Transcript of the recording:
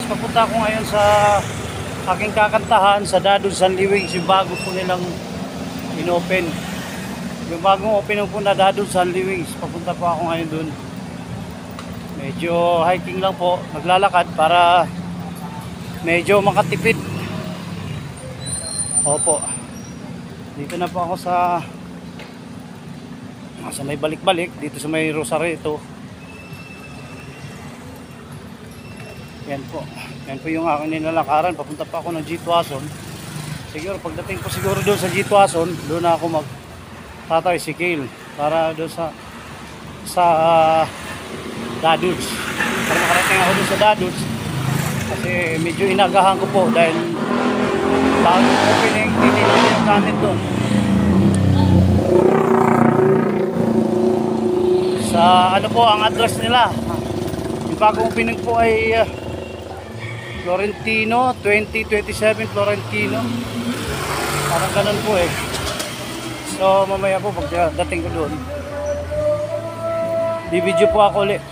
Papunta ako ngayon sa aking kakantahan sa Dadod San Liwings, yung bago po nilang inopen. Yung bagong open po na Dadod San Liwings. Papunta po ako ngayon dun. Medyo hiking lang po, maglalakad para medyo makatipid. Opo. Dito na po ako sa may balik-balik, dito sa may Rosarito. Yan po. Yan po yung aking nilalakaran. Papunta pa ako ng G. Tuason. Siguro pagdating ko siguro doon sa G. Tuason, doon na ako mag-tricycle para doon sa Dadods. Para makarating ako doon sa Dadods. Kasi medyo inagahan ko po dahil bago opening, hindi na yung gamit doon. Sa ano po ang address nila. Yung bagong opening po ay Florentino, 2027 Florentino. Parang ganun po eh. So mamaya po pagdating ko doon, bibidyo po ako ulit.